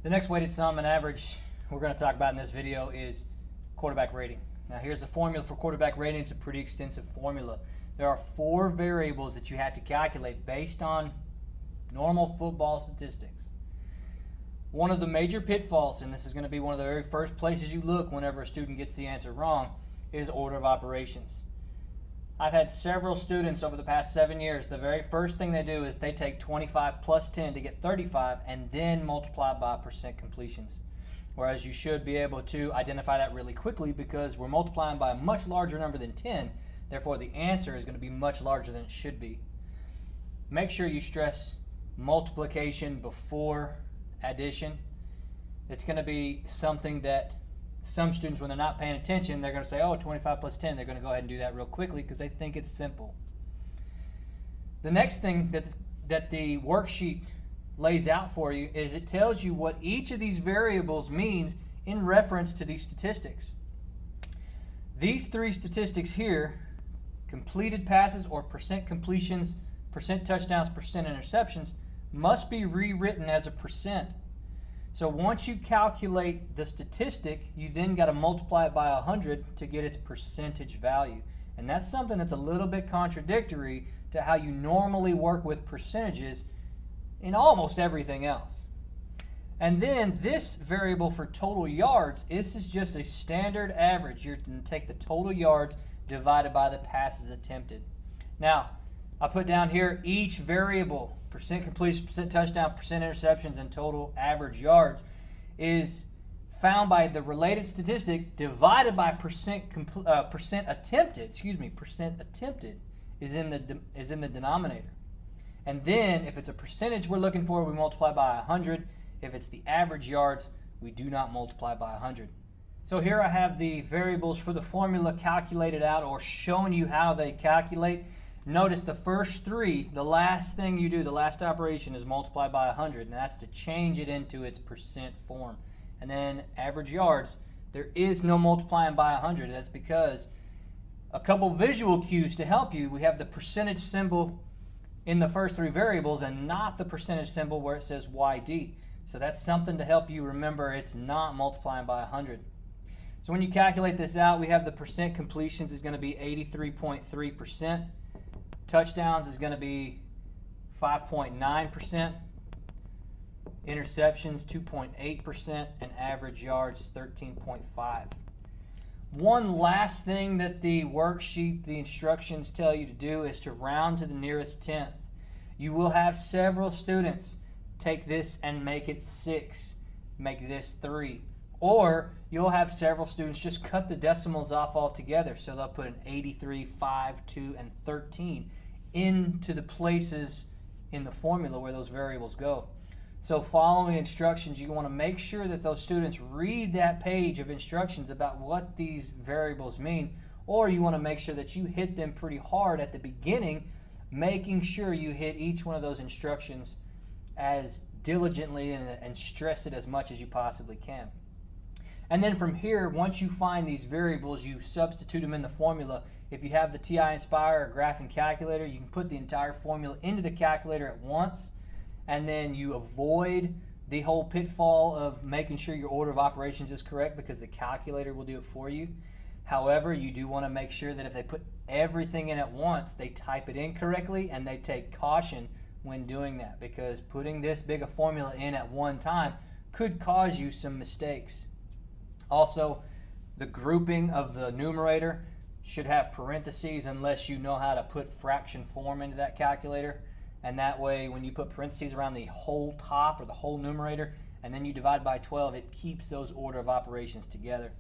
The next weighted sum and average we're going to talk about in this video is quarterback rating. Now here's the formula for quarterback rating. It's a pretty extensive formula. There are 4 variables that you have to calculate based on normal football statistics. One of the major pitfalls, and this is going to be one of the very first places you look whenever a student gets the answer wrong, is order of operations. I've had several students over the past 7 years, the very first thing they do is they take 25 plus 10 to get 35 and then multiply by percent completions. Whereas you should be able to identify that really quickly because we're multiplying by a much larger number than 10, therefore the answer is going to be much larger than it should be. Make sure you stress multiplication before addition. It's going to be something that some students, when they're not paying attention, they're going to say, oh, 25 plus 10. They're going to go ahead and do that real quickly because they think it's simple. The next thing that the worksheet lays out for you is it tells you what each of these variables means in reference to these statistics. These 3 statistics here, completed passes or percent completions, percent touchdowns, percent interceptions, must be rewritten as a percent. So once you calculate the statistic, you then got to multiply it by 100 to get its percentage value. And that's something that's a little bit contradictory to how you normally work with percentages in almost everything else. And then this variable for total yards, this is just a standard average. You're going to take the total yards divided by the passes attempted. Now, I put down here each variable, percent completion, percent touchdown, percent interceptions, and total average yards, is found by the related statistic divided by percent attempted. Percent attempted is in the denominator. And then if it's a percentage we're looking for, we multiply by 100. If it's the average yards, we do not multiply by 100. So here I have the variables for the formula calculated out, or showing you how they calculate. Notice the first 3, the last thing you do, the last operation is multiply by 100, and that's to change it into its percent form. And then average yards, there is no multiplying by 100. That's because a couple visual cues to help you. We have the percentage symbol in the first 3 variables and not the percentage symbol where it says YD. So that's something to help you remember it's not multiplying by 100. So when you calculate this out, we have the percent completions is going to be 83.3%. Touchdowns is going to be 5.9%. Interceptions 2.8%, and average yards 13.5%. One last thing that the worksheet, the instructions tell you to do is to round to the nearest tenth. You will have several students take this and make it 6, make this 3. Or you'll have several students just cut the decimals off altogether. So they'll put an 83, 5, 2, and 13 into the places in the formula where those variables go. So following instructions, you want to make sure that those students read that page of instructions about what these variables mean, or you want to make sure that you hit them pretty hard at the beginning, making sure you hit each one of those instructions as diligently and stress it as much as you possibly can. And then from here, once you find these variables, you substitute them in the formula. If you have the TI Nspire or graphing calculator, you can put the entire formula into the calculator at once, and then you avoid the whole pitfall of making sure your order of operations is correct because the calculator will do it for you. However, you do want to make sure that if they put everything in at once, they type it in correctly, and they take caution when doing that, because putting this big a formula in at one time could cause you some mistakes. Also, the grouping of the numerator should have parentheses unless you know how to put fraction form into that calculator. And that way, when you put parentheses around the whole top or the whole numerator, and then you divide by 12, it keeps those order of operations together.